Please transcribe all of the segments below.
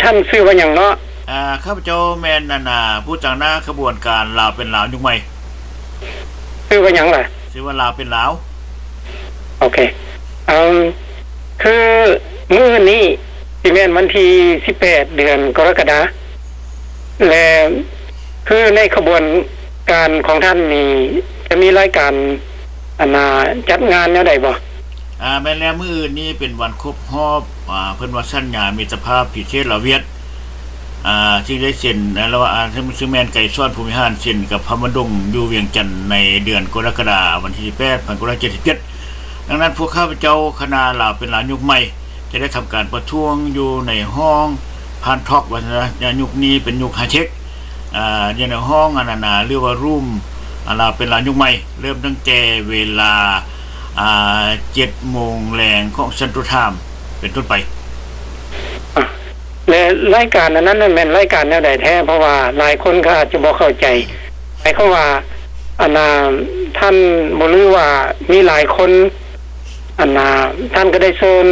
ท่านชื่อว่าหยังเนาะข้าพเจ้าแม่นผู้จังหน้าขบวนการลาวเป็นลาวยุคใหม่ชื่อว่าหยังล่ะชื่อว่าลาวเป็นลาวโอเคคือมื้อนี้สิแม่นวันที่18เดือนกรกฎาคมและคือในขบวนการของท่านนี่จะมีรายการจัดงานแนวใดบ่แม่นแล้วมื้ออื่นนี้เป็นวันครบรอบเพิ่นว่าสัญญามิตรภาพพิเศษลาวเวียดที่ได้เซ็นแล้วว่าซึ่งแม่นไก่ซ้อนภูมิหารเซ็นกับพระมดงอยู่เวียงจันทน์ในเดือนกรกฎาคมวันที่18,1977ดังนั้นพวกข้าพเจ้าคณะลาวเป็นลาวยุคใหม่จะได้ทำการประท้วงอยู่ในห้องพานท็อกว่ายุคนี้เป็นยุคไฮเทคอยู่ในห้องเรียกว่ารูมลาวเป็นลาวยุคใหม่เริ่มตั้งแต่เวลา7 โมงแรงของเซ็นทรัลไทม์เป็นต้นไปและรายการนั้นแม่นรายการแนวใดแท้เพราะว่าหลายคนก็อาจจะบ่เข้าใจหมายความว่าท่านบ่รู้ว่ามีหลายคนท่านก็ได้เชิญ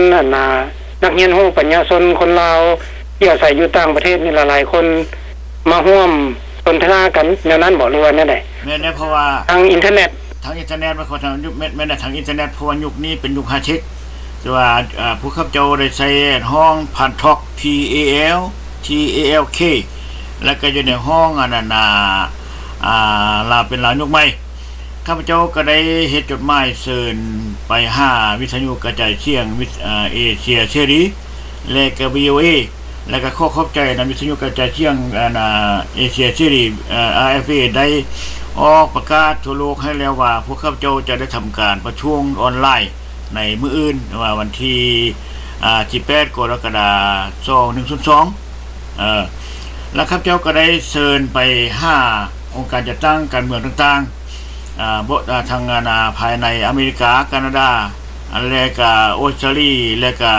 นักเรียนฮู้ปัญญาชนคนลาวที่อาศัยอยู่ต่างประเทศนี่หลายคนมาร่วมสนทนากันแนวนั้นบ่รู้ว่าแนวใดแม่นเพราะว่าทางอินเทอร์เน็ตมันก็ทางยุคแม่นทางอินเทอร์เน็ตเพราะว่ายุคนี้เป็นยุคไฮเทคแต่ว่าผู้ข้าพเจ้าได้ใช้ห้องพันท็อก PALTALK แล้วก็อยู่ในห้องลาวเป็นลาวยุคใหม่ข้าพเจ้าก็ได้เฮ็ดจดหมายเชิญไป5วิทยุกระจายเสียงเอเชียเสรีและก็ VOA แล้วก็ขอขอบใจวิทยุกระจายเสียงเอเชียเสรี RFA ได้ออกประกาศทั่วโลกให้แล้วว่าพวกข้าพเจ้าจะได้ทำการประชุมออนไลน์ในมื้ออื่นว่าวันที่18 กรกฎาคม 2102แล้วข้าพเจ้าก็ได้เชิญไป5องค์การจัดตั้งการเมืองต่างๆทางภายในอเมริกาแคนาดาและก็ออสเตรเลียและก็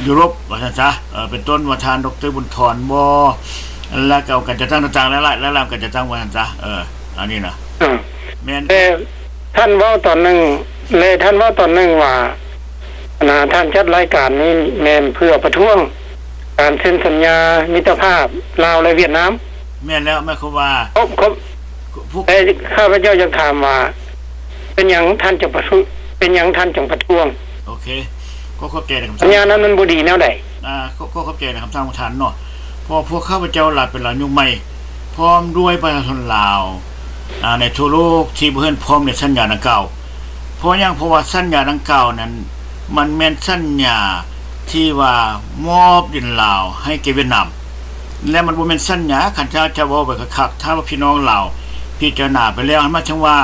ยุโรปว่าซั่นซะเป็นต้นว่าท่านดร.บุญธรบ่แล้วก็การจัดตั้งต่างๆแล้วการจัดตั้งว่าซั่นซะอันนี้นะแม่นท่านเว้าตอนนึงว่าท่านจัดรายการนี้แม่นเพื่อประท้วงการเซ็นสัญญามิตรภาพลาวและเวียดนามแม่นแล้วหมายความว่าแต่ข้าพเจ้าอยากถามว่าเป็นหยังท่านจะประท้วงเป็นหยังท่านจึงประท้วงโอเคก็เข้าใจนะครับสัญญานั้นมันบ่ดีแนวใดก็เข้าใจนะครับทางประธานเนาะเพราะพวกข้าพเจ้าลาวเป็นลาวยุคใหม่พร้อมด้วยประชาชนลาวในทั่วโลกที่เพิ่นพร้อมในสัญญาดังกล่าวเพราะว่าสัญญาดังกล่าวนั้นมันแม่นสัญญาที่ว่ามอบดินลาวให้แก่เวียดนามและมันบ่แม่นสัญญาคันจะเว้าไปคักๆถ้าว่าพี่น้องลาวพิจารณาไปแล้วมันจังว่า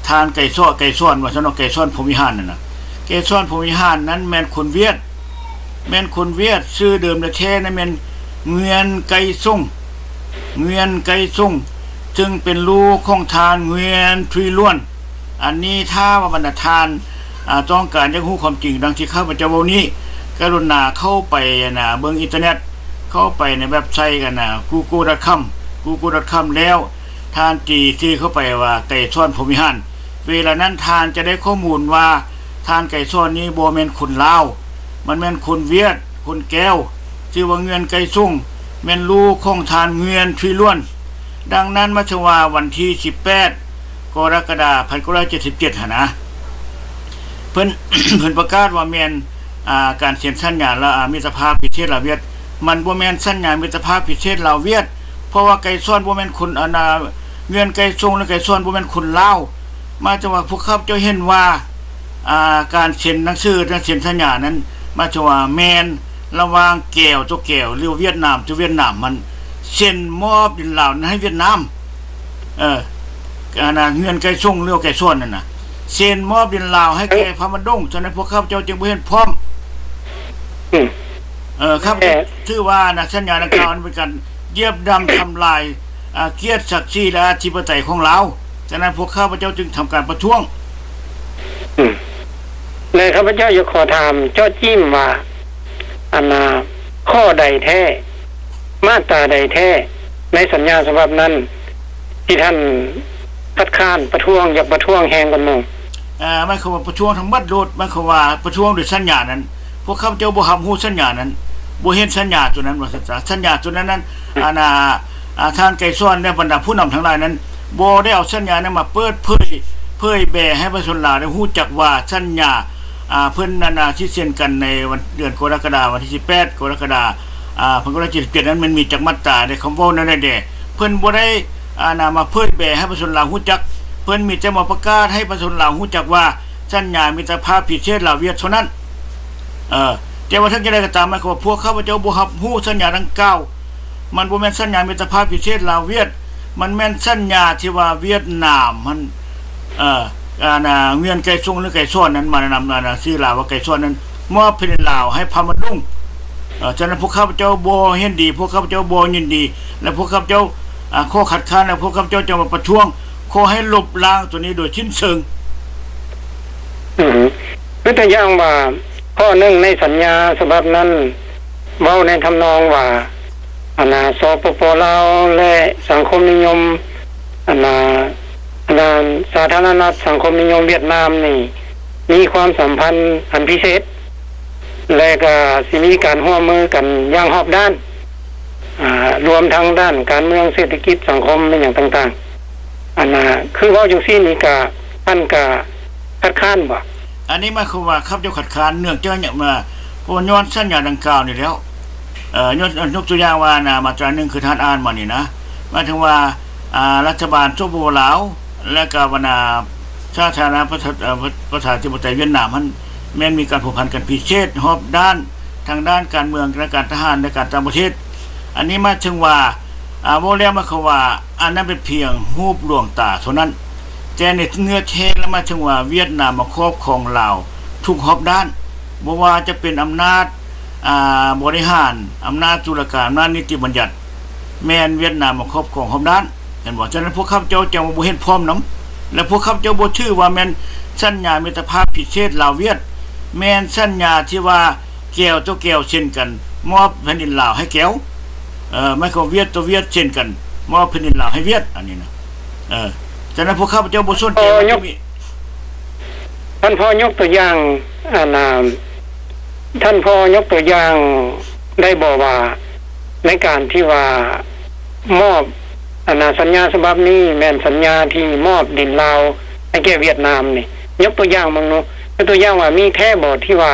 ทานไก่ซ้อนว่าซั่นไก่ซ้อนภูมิหารนั่นน่ะไก่ซ้อนภูมิหารนั้นแม่นคนเวียดชื่อเดิมแท้ๆนั่นแม่นเงือนไก่ซุงซึ่งเป็นลูกของทานเงือนทุยล้วนอันนี้ถ้าว่าบรรดาทานต้องการจะรู้ความจริงดังที่ข้าพเจ้าเว้านี้กรุณาเข้าไปเบิ่งอินเทอร์เน็ตเข้าไปในเว็บไซต์กันgoogle.com แล้วทานตีชื่อเข้าไปว่าไก่ซ้อนภูมิหารเวลานั้นทานจะได้ข้อมูลว่าทานไก่ซ้อนนี้บ่แม่นคนลาวมันแม่นคนเวียดคนแก้วชื่อว่าเงือนไก่ซุงแม่นลูกของทานเงือนทุยล้วนดังนั้นมาชว่าวันที่18 กรกฎาคม 1977นะเพิ่นประกาศว่าแม่นการเซ็นสัญญาและมิตรภาพพิเศษลาวเวียดมันบ่แม่นสัญญามิตรภาพพิเศษลาวเวียดเพราะว่าไก่ซ้อนบ่แม่นคนเงินไก่ซุงและไก่ซ้อนบ่แม่นคนลาวมาจังว่าพวกข้าพเจ้าเห็นว่าการเซ็นหนังสือและเซ็นสัญญานั้นมาจังว่าแม่นระหว่างแก้วตัวแก้วหรือเวียดนามตัวเวียดนามมันเซ็นมอบดินลาวให้เวียดนามเงินไก่ซุงหรือไก่ซ้อนนั่นน่ะเซ็นมอบดินลาวให้แก่พระมดงฉะนั้นพวกข้าพเจ้าจึงบ่เห็นพร้อมครับถือว่าสัญญาดังกล่าวนั้นเป็นการเหยียบดำทำลายเกียรติศักดิ์ศรีและอธิปไตยของลาวฉะนั้นพวกข้าพเจ้าจึงทำการประท้วงเลยข้าพเจ้าอยากขอถามเจ้าจิ้มว่าข้อใดแท้มาตราใดแท้ในสัญญาฉบับนั้นที่ท่านคัดค้านประท้วงอยากประท้วงแฮงกันหมู่มันคือว่าประท้วงทั้งหมดโลดมันคือว่าประท้วงด้วยสัญญานั้นเพ พวกข้าพเจ้าบ่รับรู้สัญญานั้นบ่เห็นสัญญาตัวนั้นว่าสัญญาตัวนั้นท่านไกรสอนและบรรดาผู้นำทั้งหลายนั้นบ่ได้เอาสัญญานั้นมาเปิดเผยแบ่ให้ประชาชนลาวได้รู้จักว่าสัญญาเพิ่นที่เซ็นกันในวันเดือนกรกฎาคมวันที่18กรกฎาคม1977นั้นมันมีจักมาตราในคำเว้านั้นได้เพิ่นบ่ได้มาเผยแบ่ให้ประชาชนลาวรู้จักเพิ่นมีแต่มาประกาศให้ประชาชนลาวรู้จักว่าสัญญามิตรภาพพิเศษลาวเวียดเท่านั้นแต่ว่าทั้งจะได้ก็ตามหมายความว่าพวกข้าพเจ้าบ่รับรู้สัญญาดังกล่าวมันบ่แม่นสัญญามิตรภาพพิเศษลาวเวียดมันแม่นสัญญาที่ว่าเวียดนามมันเวียนไก่ซุงหรือไก่ซ้อนนั้นมานำชื่อลาวว่าไก่ซ้อนนั้นมอบให้ลาวให้พม่าดุงฉะนั้นพวกข้าพเจ้าบ่เห็นดีพวกข้าพเจ้าบ่ยินดีและพวกข้าพเจ้าข้อขัดขานและพวกข้าพเจ้าจะมาประท้วงขอให้ลบล้างตัวนี้โดยสิ้นเชิงคือตัวอย่างว่าข้อหนึ่งในสัญญาฉบับนั้นเว้าในทำนองว่าสปป.ลาวและสังคมนิยมสาธารณรัฐสังคมนิยมเวียดนามนี่มีความสัมพันธ์อันพิเศษและก็สิมีการร่วมมือกันอย่างรอบด้านรวมทั้งด้านการเมืองเศรษฐกิจสังคมเป็นอย่างต่างๆคือเว้าจังซี่นี่ก็ท่านก็คัดค้านบ่อันนี้หมายความว่าครับเจ้าคัดค้านเนื่องจากเนี่ยมาเพราะย้อนสัญญาดังกล่าวนี่แล้วยกตัวอย่างว่ามาตรา1คือท่านอ่านมานี่นะหมายถึงว่ารัฐบาลสปป.ลาวและก็บรรดาสาธารณประชาธิปไตยเวียดนามมันแม้นมีการผูกพันกันพิเศษรอบด้านทางด้านการเมืองและการทหารและการต่างประเทศอันนี้มาถึงว่าบ่แล้วมาเขาว่าอันนั้นเป็นเพียงรูปลวงตาเท่านั้นแต่ในเนื้อแท้แล้วมาถึงว่าเวียดนามมาครอบครองลาวทุกรอบด้านบ่ว่าจะเป็นอำนาจบริหารอำนาจตุลาการอำนาจนิติบัญญัติแม่นเวียดนามมาครอบครองรอบด้านเห็นบ่ฉะนั้นพวกข้าพเจ้าจะบ่เห็นพร้อมนำและพวกข้าพเจ้าบ่ชื่อว่าแม่นสัญญามิตรภาพพิเศษลาวเวียดแม่นสัญญาที่ว่าแก้วต่อแก้วเช่นกันมอบแผ่นดินลาวให้แก้วไม่ก็เวียดต่อเวียดเช่นกันมอบแผ่นดินลาวให้เวียดอันนี้นะฉะนั้นพวกข้าพเจ้าบ่สนใจท่านพ่อยกตัวอย่างท่านพ่อยกตัวอย่างได้บอกว่าในการที่ว่ามอบสัญญาฉบับนี้แม่นสัญญาที่มอบดินลาวให้แก่เวียดนามนี่ยกตัวอย่างมึงเนาะตัวอย่างว่ามีแท้บ่ที่ว่า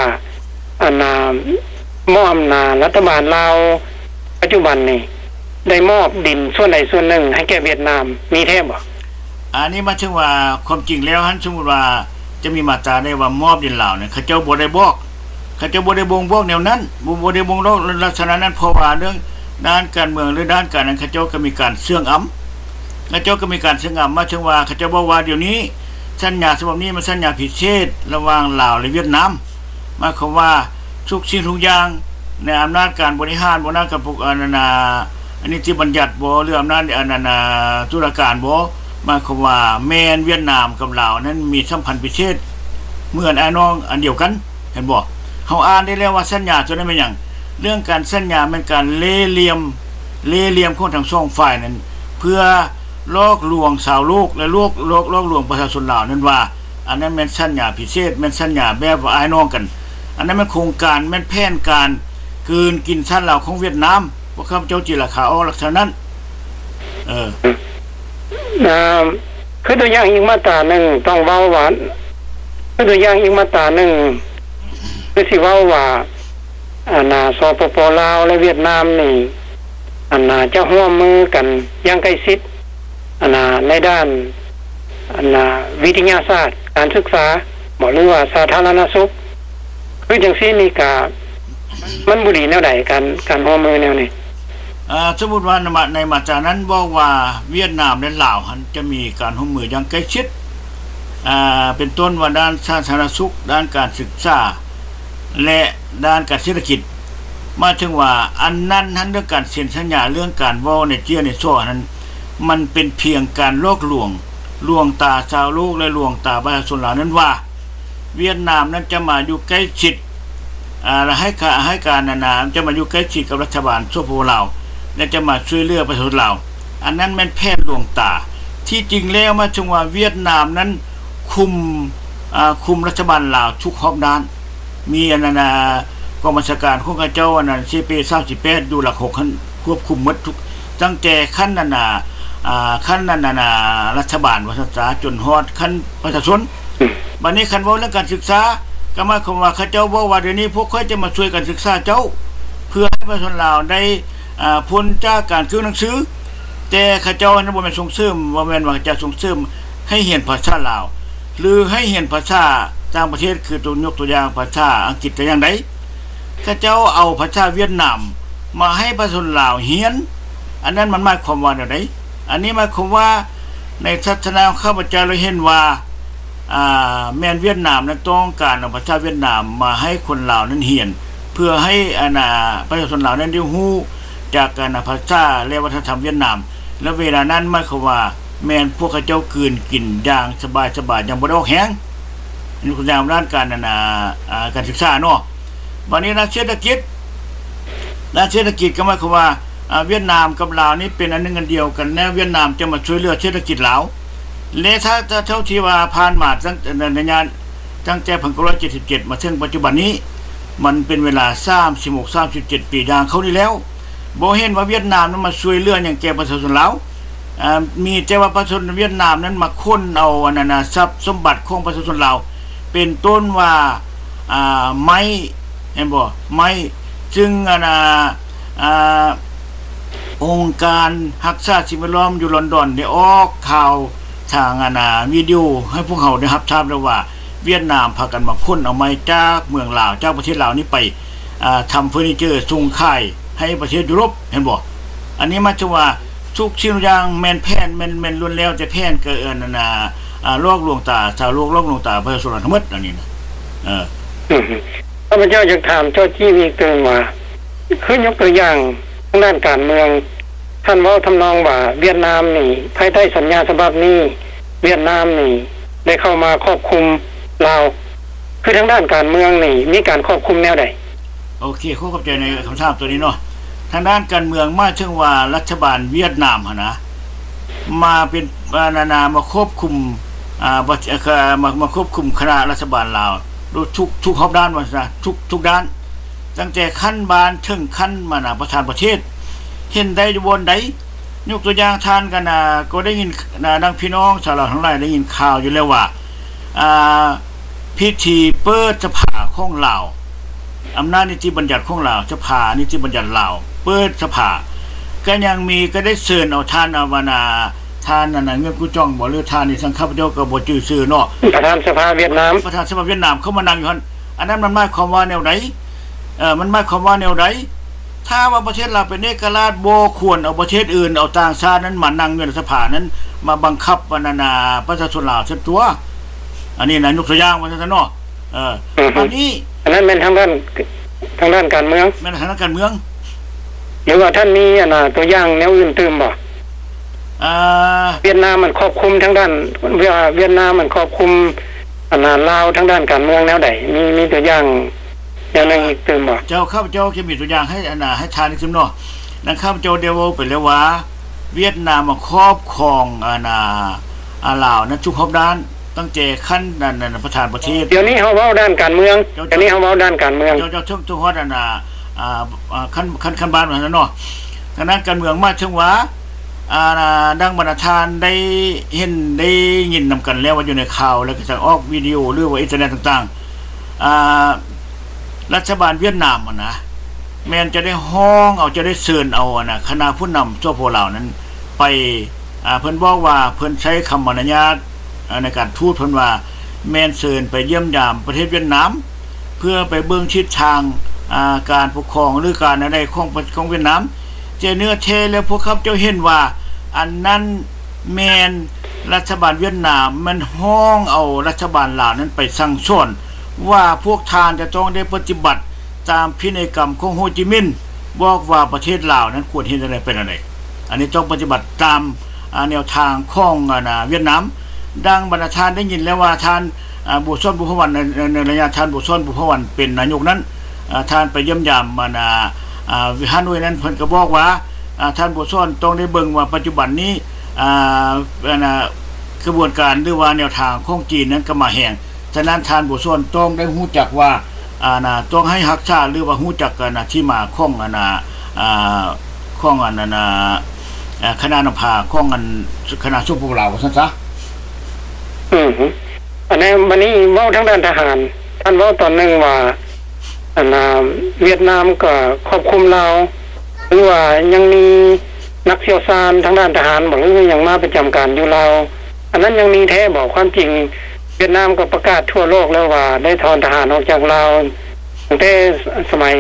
มอบรัฐบาลลาวปัจจุบันนี่ได้มอบดินส่วนใดส่วนหนึ่งให้แก่เวียดนามมีแท้บ่อันนี้มาถึงว่าความจริงแล้วท่านสมมุติว่าจะมีมาตราได้ว่ามอบดินลาวเนี่ยเขาเจ้าบ่ได้บอกเขาเจ้าบ่ได้บ่งบอกแนวนั้นบ่ได้บ่งบอกลักษณะนั้นเพราะว่าเรื่องด้านการเมืองหรือด้านการนั้นเขาเจ้าก็มีการเสื่องอ้ำเขาเจ้าก็มีการเสื่องอ้ำมาถึงว่าเขาเจ้าบอกว่าเดี๋ยวนี้สัญญาฉบับนี้มันสัญญาพิเศษระหว่างลาวและเวียดนามหมายความว่าทุกสิ่งทุกอย่างในอำนาจการบริหารบ่นำกับพวกอันนี้ที่บัญญัติบ่หรืออำนาจตุลาการบ่หมายความว่าแม่นเวียดนามกับลาวนั้นมีสัมพันธ์พิเศษเหมือนพี่น้องอันเดียวกันเห็นบ่เฮาอ่านได้แล้วว่าสัญญาตัวนั้นเป็นหยังเรื่องการสัญญาเป็นการเล่เหลี่ยมของทั้งสองฝ่ายนั้นเพื่อลอกลวงชาวโลกและลอกลวงประชาชนลาวนั้นว่าอันนั้นแม่นสัญญาพิเศษแม่นสัญญาแบบว่าพี่น้องกันอันนั้นมันโครงการแม่นแผนการคืนกินชาติลาวของเวียดนามบ่ข้าพเจ้าจิราคาออกลักษณะนั้นคือตัวอย่างอีกมาตราหนึ่งต้องเว้าว่าคือตัวอย่างอีกมาตราหนึ่งคือสิเว้าว่าสปป.ลาวและเวียดนามนี่จะร่วมมือกันอย่างใกล้ชิดในด้านวิทยาศาสตร์การศึกษาบ่หรือว่าสาธารณสุขคือจังซี่นี่ก็มันบ่ดีแนวใดการร่วมมือแนวนี้สมมุติว่าในมาตรานั้นบอกว่าเวียดนามและลาวจะมีการร่วมมืออย่างใกล้ชิดเป็นต้นว่าด้านสาธารณสุขด้านการศึกษาและด้านการเศรษฐกิจมาถึงว่าอันนั้นเรื่องการเซ็นสัญญาเรื่องการเว้าในเจียในโซ่นั้นมันเป็นเพียงการลอกลวงตาชาวโลกและลวงตาประชาชนลาวนั้นว่าเวียดนามนั้นจะมาอยู่ใกล้ชิดให้การจะมาอยู่ใกล้ชิดกับรัฐบาลสปป.ลาวและจะมาช่วยเหลือประชาชนลาวอันนั้นแม่นแพทย์ลวงตาที่จริงแล้วมาถึงว่าเวียดนามนั้นคุมรัฐบาลลาวทุกรอบด้านมี กองบัญชาการของเขาเจ้าอันนั้น CP 38อยู่หลัก6คันควบคุมหมดทุกตั้งแต่ขั้นนั้นน่ะขั้นนั้นน่ะรัฐบาลว่าศึกษาจนฮอดขั้นประชาชนบัดนี้คันเว้าเรื่องการศึกษาก็หมายความว่าเขาเจ้าบอกว่าเดี๋ยวนี้พวกเขาจะมาช่วยกันศึกษาเจ้าเพื่อให้ประชาชนลาวได้พ้นจากการซื้อหนังสือแต่เขาเจ้านั้นบ่แม่นส่งเสริมบ่แม่นว่าจะส่งเสริมให้เรียนภาษาลาวหรือให้เรียนภาษาต่างประเทศคือตัวยกตัวอย่างภาษาอังกฤษแต่อย่างใดเขาเจ้าเอาภาษาเวียดนามมาให้ประชาชนลาวเรียนอันนั้นมันหมายความว่าแนวใดอันนี้หมายความว่าในทัศนะของข้าพเจ้าเราเห็นว่าแม่นเวียดนามนั้นต้องการเอาภาษาเวียดนามมาให้คนลาวนั้นเรียนเพื่อให้ประชาชนลาวนั้นได้รู้จากภาษาและวัฒนธรรมเวียดนามและเวลานั้นหมายความว่าแม่นพวกเขาเจ้าคืนกินอย่างสบายๆอย่างบ่ได้ออกแฮงนี่คืออย่างด้านการศึกษาเนาะบัดนี้เศรษฐกิจก็หมายความว่าเวียดนามกับลาวนี่เป็นอันนึงอันเดียวกันแน่เวียดนามจะมาช่วยเหลือเศรษฐกิจลาวและถ้าเท่าที่ว่าผ่านมาตั้งแต่1977มาถึงปัจจุบันนี้มันเป็นเวลา36-37 ปีอย่างเขานี่แล้วบ่เห็นว่าเวียดนามนั้นมาช่วยเหลืออย่างแก่ประชาชนลาวมีแต่ว่าประชาชนเวียดนามนั้นมาค้นเอาทรัพย์สมบัติของประชาชนลาวเป็นต้นว่าไม้เห็นบ่ไม้ซึ่งองค์การรักษาสิ่งแวดล้อมอยู่ลอนดอนได้ออกข่าวทางวิดีโอให้พวกเขาได้รับทราบแล้วว่าเวียดนามพากันมาค้นเอาไม้จากเมืองลาวจากประเทศลาวนี้ไปทำเฟอร์นิเจอร์ส่งขายให้ประเทศยุโรปเห็นบ่อันนี้มาจากว่าทุกชิ้นอย่างแม่นแผ่นแม่นล้วนแล้วแต่แผ่นเกิดลอกลวงตาชาวโลกลอกลวงตาประชาชนทั้งหมดอันนี้นะข้าพเจ้าจะถามเจ้าที่มีเกินว่าคือยกตัวอย่างทางด้านการเมืองท่านเว้าทำนองว่าเวียดนามนี่ภายใต้สัญญาฉบับนี้เวียดนามนี่ได้เข้ามาควบคุมลาวคือทางด้านการเมืองนี่มีการควบคุมแนวใดโอเคขอขอบใจในคำถามตัวนี้เนาะทางด้านการเมืองมาถึงว่ารัฐบาลเวียดนามนะมาเป็นมาควบคุมมาควบคุมคณะรัฐบาลลาวทุกด้านว่าซะทุกด้านตั้งแต่ขั้นบานถึงขั้นประธานประเทศเห็นได้อยู่บนใดยกตัวอย่างทานกันก็ได้ยินดังพี่น้องชาวลาวทั้งหลายได้ยินข่าวอยู่แล้วว่าพิธีเปิดสภาของลาวอำนาจนิติบัญญัติของลาวสภานิติบัญญัติลาวเปิดสภาก็ยังมีก็ได้เชิญเอาท่านท่านเงินกูจ้องบ่หรือท่านนี่สังฆปเจ้าก็บ่ชื่อชื่อเนาะประธานสภาเวียดนามเข้ามานั่งอยู่หั่นอันนั้นมันหมายความว่าแนวใดมันหมายความว่าแนวใดถ้าว่าประเทศเราเป็นเอกราชบ่ควรเอาประเทศอื่นเอาต่างชาตินั้นมานั่งอยู่ในสภานั้นมาบังคับประชาชนลาวซั่นตัวอันนี้ยกตัวอย่างว่าซั่นเนาะอันนี้อันนั้นเป็นทางด้านการเมืองแม่นทางด้านการเมืองหรือว่าท่านมีตัวอย่างแนวอื่นตื่มบ่เวียดนามมันครอบคลุมทางด้านเวียดนามมันครอบคลุมลาวทางด้านการเมืองแนวใดมีตัวอย่างอย่างนึงอีกตื่มบ่เจ้าข้าพเจ้าจะมีตัวอย่างให้ให้ทานอีกซั่นเนาะนั่นข้าพเจ้าได้เว้าไปแล้วว่าเวียดนามมาครอบครองลาวนั้นทุกด้านตั้งแต่ขั้นประธานประเทศเดี๋ยวนี้เฮาเว้าด้านการเมืองเดี๋ยวนี้เฮาเว้าด้านการเมืองเจ้าทุกฮอดขั้นบ้านว่าซั่นเนาะดังนั้นการเมืองมาถึงว่าดังบรรดาทานได้เห็นได้ยินนำกันแล้วว่าอยู่ในข่าวแล้วก็จะออกวิดีโอหรือว่าอินเทอร์เน็ตต่างๆรัฐบาลเวียดนามแม้นจะได้ห้องเอาจะได้เชิญเอาคณะผู้นำทั่วโลกเหล่านั้นไปเพิ่นบอกว่าเพิ่นใช้คำอนุญาตในการทูตเพิ่นว่าแม่นเชิญไปเยี่ยมยามประเทศเวียดนามเพื่อไปเบิ่งทิศทางการปกครองหรือการอะไรของเวียดนามเจเนื้อเทแล้วพวกเขาเจ้าเห็นว่าอันนั้นแม่นรัฐบาลเวียดนามมันห้องเอารัฐบาลลาวนั้นไปสั่งสอนว่าพวกทานจะต้องได้ปฏิบัติตามพินัยกรรมของโฮจิมินห์บอกว่าประเทศลาวนั้นควรเฮ็ดอะไรเป็นอะไรอันนี้ต้องปฏิบัติตามแนวทางของเวียดนามดังบรรดาทานได้ยินแล้วว่าท่านบุษรบุพวันในระยะท่านบุษรบุพวันเป็นนายกนั้นท่านไปเยี่ยมยามวิหารด้วยนั้นเพิ่นก็บอกว่าท่านบุษรต้องได้เบิ่งว่าปัจจุบันนี้กระบวนการหรือว่าแนวทางของจีนนั้นก็มาแห่งฉะนั้นท่านบุษรต้องได้รู้จักว่า ต้องให้รักษาหรือว่าฮู้จักกันที่มาของของคณะนภาของคณะชมพูลาวซั่นซะอันนี้วันนี้เว้าทางด้านทหารท่านเว้าตอนนึงว่าเวียดนามก็ครอบคลุมลาวหรือว่ายังมีนักเชี่ยวชาญทางด้านทหารบ่หรือยังมาประจำการอยู่ลาวอันนั้นยังมีแท้บ่ความจริงเวียดนามก็ประกาศทั่วโลกแล้วว่าได้ถอนทหารออกจากลาวตั้งแต่สมัย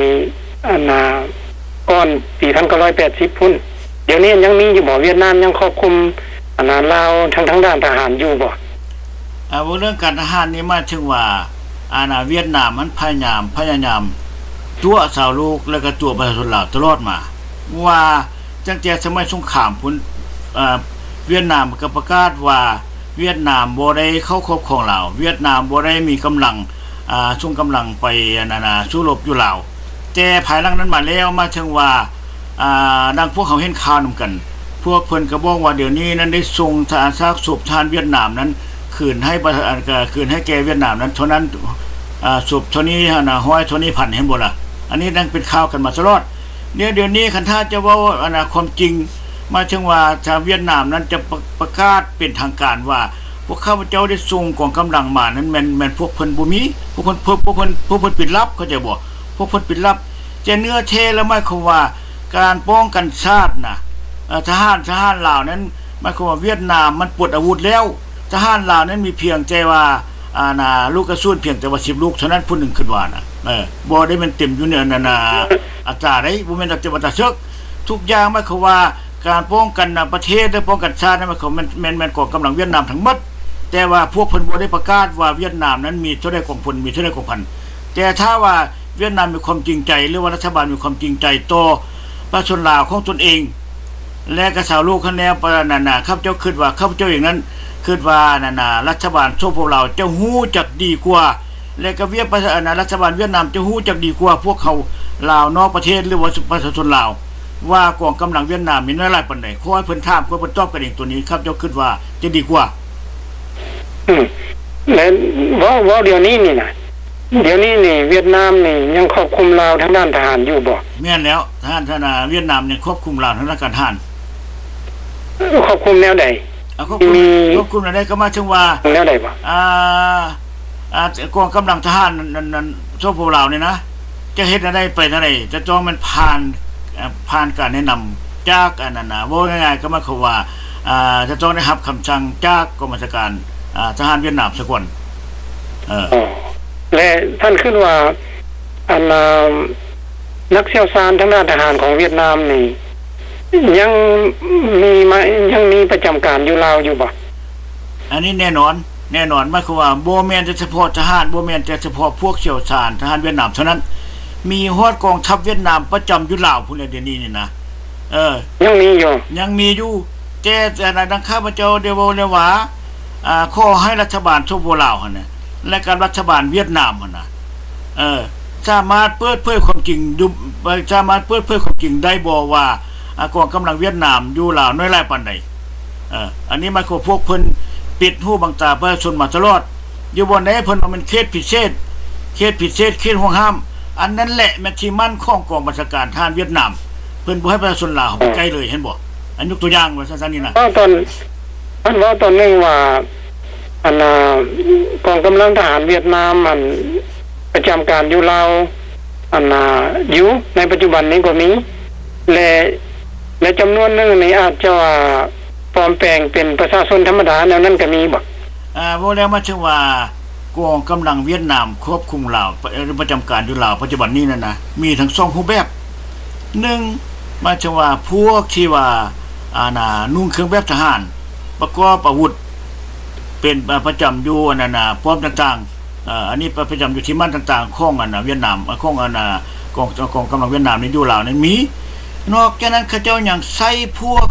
ก่อนปี1980พุ่นเดี๋ยวนี้ยังมีอยู่บ่เวียดนามยังครอบคลุมลาวทางด้านทหารอยู่บ่เรื่องการทหารนี่มาถึงว่าเวียดนามมันพยายามตัวชาวโลกแล้วก็ตัวประชาชนลาวตลอดมาว่าตั้งแต่สมัยสงครามพุ่นเวียดนามก็ประกาศว่าเวียดนามบ่ได้เข้าครอบครองลาวเวียดนามบ่ได้มีกำลังส่งกำลังไปสู้รบอยู่ลาวแต่ภายหลังนั้นมาแล้วมาถึงว่าดังพวกเขาเห็นข่าวนำกันพวกเพิ่นก็บอกว่าเดี๋ยวนี้นั้นได้ส่งทหารซากศพทหารเวียดนามนั้นคืนให้แก่เวียดนามนั้นเท่านั้นศพเท่านี้100เท่านี้พันเห็นบ่ล่ะอันนี้นั่นเป็นข่าวกันมาตลอดเดี๋ยวนี้คันถ้าจะว่าความจริงมาถึงว่าชาวเวียดนามนั้นจะประกาศเป็นทางการว่าพวกข้าพเจ้าได้ส่งกองกำลังมานั้นแม่นพวกเพิ่นบ่มีพวกเพิ่นปิดลับเขาจะบอกพวกเพิ่นปิดลับจะเนื้อเทแล้วหมายความว่าการป้องกันชาติน่ะทหารลาวนั้นหมายความว่าเวียดนามมันปลดอาวุธแล้วทหารลาวนั้นมีเพียงใจว่าลูกกระสุนเพียงแต่ว่า10ลูกเท่านั้นผู้นึงขึ้นว่าน่ะบ่ได้มันเต็มอยู่ในอัตราได้บ่แม่นจังหวัดตะเชิกทุกอย่างหมายความว่าการป้องกันประเทศและป้องกันชาตินั้นมันกองกำลังเวียดนามทั้งหมดแต่ว่าพวกเพิ่นบ่ได้ประกาศว่าเวียดนามนั้นมีเท่าใดกองพลมีเท่าใดกองพันแต่ถ้าว่าเวียดนามมีความจริงใจหรือว่ารัฐบาลมีความจริงใจต่อประชาชนลาวของตนเองและก็ชาวโลกคะแนนครับเจ้าคิดว่าข้าพเจ้าอย่างนั้นคิดว่ารัฐบาลโซโพลาวจะฮู้จักดีกว่าและก็รัฐบาลเวียดนามจะฮู้จักดีกว่าพวกเขาลาวนอกประเทศหรือว่าประชาชนลาวว่ากองกำลังเวียดนามมีหลายปานใดขอให้เพิ่นถามขอเพิ่นตอบกันเองตัวนี้ครับเจ้าคิดว่าจะดีกว่าแล้วว่าเดี๋ยวนี้นี่เวียดนามนี่ยังครอบคลุมลาวทางด้านทหารอยู่บ่แม่นแล้วทหารเวียดนามยังควบคุมลาวทางด้านการทหารครอบคลุมแนวใดควบคุมแนวใดก็มาถึงว่าแนวใดบ่กองกำลังทหารนั้นโซโพลาวนี่นะจะเฮ็ดได้ไปเท่าใดจะต้องมันผ่านการแนะนำจากว่าง่ายๆก็หมายความว่าจะต้องได้รับคำสั่งจากกองบัญชาการทหารเวียดนามซะก่อนและท่านขึ้นว่านักเชี่ยวชาญทางด้านทหารของเวียดนามนี่ยังมีประจำการอยู่ลาวอยู่บ่อันนี้แน่นอนหมายความว่าบ่แม่นแต่เฉพาะทหารบ่แม่นแต่เฉพาะพวกเชี่ยวชาญทหารเวียดนามเท่านั้นมีฮอดกองทัพเวียดนามประจำอยู่ลาวพุ่นเดี๋ยวนี้นี่นะยังมีอยู่แต่ดังข้าพเจ้าได้เว้าแล้วว่าขอให้รัฐบาลโซโพลาวหั่นน่ะและการรัฐบาลเวียดนามหั่นน่ะสามารถเปิดเผยความจริงได้บ่ว่ากองกำลังเวียดนามอยู่ลาวน้อยหลายปานใดอันนี้มันก็พวกเพิ่นปิดหูบังตาประชาชนมาตลอดอยู่บ่ไหนเพิ่นว่ามันเขตพิเศษเขตห่วงห้ามอันนั้นแหละแม่ที่มั่นของกองบัญชาการทหารเวียดนามเพิ่นบ่ให้ประชาชนลาวไปใกล้เลยเห็นบ่อันยกตัวอย่างว่าซั่นๆนี่นะตอนนึงว่ากองกำลังทหารเวียดนามมันประจำการอยู่ลาวอยู่ในปัจจุบันนี้ก็มีและจำนวนนึงนี่อาจจะปลอมแปลงเป็นประชาชนธรรมดาแนวนั้นก็มีบ่บ่แล้วมาถึงว่ากองกำลังเวียดนามควบคุมลาวประจำการอยู่ลาวปัจจุบันนี้นั่นนะมีทั้ง2รูปแบบ1มาถึงว่าพวกที่ว่านุ่งเครื่องแบบทหารประกอบอาวุธเป็นประจำอยู่พร้อมต่างๆอันนี้ประจำอยู่ที่มั่นต่างๆของเวียดนามของกองกำลังเวียดนามในอยู่ลาวนั้นมีนอกจากนั้นเขาเจ้ายังใส่พวก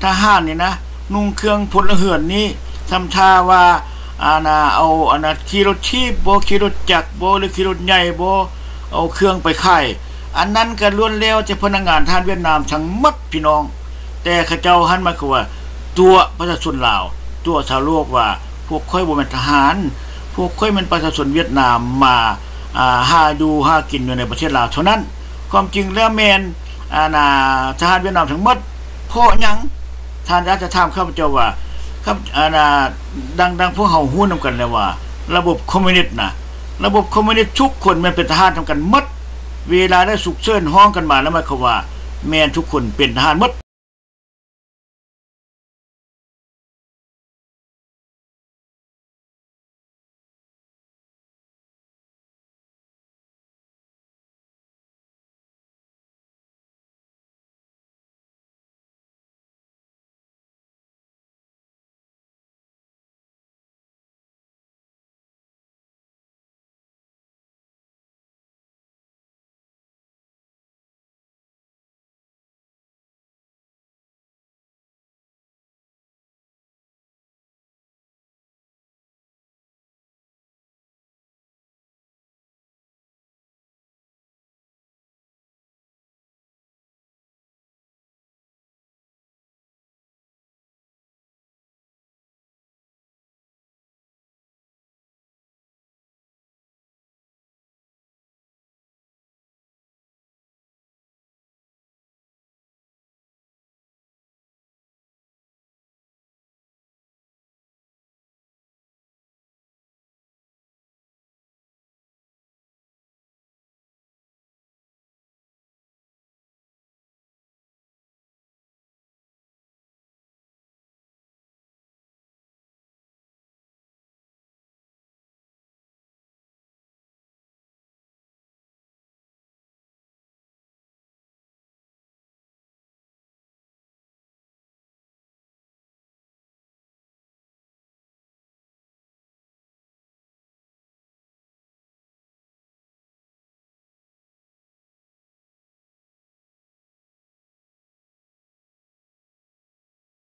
ทหารนี่นะนุ่งเครื่องพลเรือนนี้ทำท่าว่าเอาขี่รถชีพบ่ขี่รถจักรบ่หรือขี่รถใหญ่บ่เอาเครื่องไปค่ายอันนั้นก็ล้วนแล้วจะพนักงานทหารเวียดนามทั้งหมดพี่น้องแต่เขาเจ้าหันมาคือว่าตัวประชาชนลาวตัวชาวโลกว่าพวกค่อยบ่แม่นทหารพวกค่อยมันประชาชนเวียดนามมา หาดูหากินอยู่ในประเทศลาวเท่านั้นความจริงแล้วแม่นทหารเวียดนามทั้งหมดเพราะหยังท่านอาจจะถามข้าพเจ้าว่าครับดังพวกเฮาฮู้นำกันแล้วว่าระบบคอมมิวนิสต์น่ะระบบคอมมิวนิสต์ทุกคนแม่นเป็นทหารนํกันหมดเวลาได้ฉุกเฉินฮ้องกันมาแล้วหมายความว่าแม่นทุกคนเป็นทหารหมด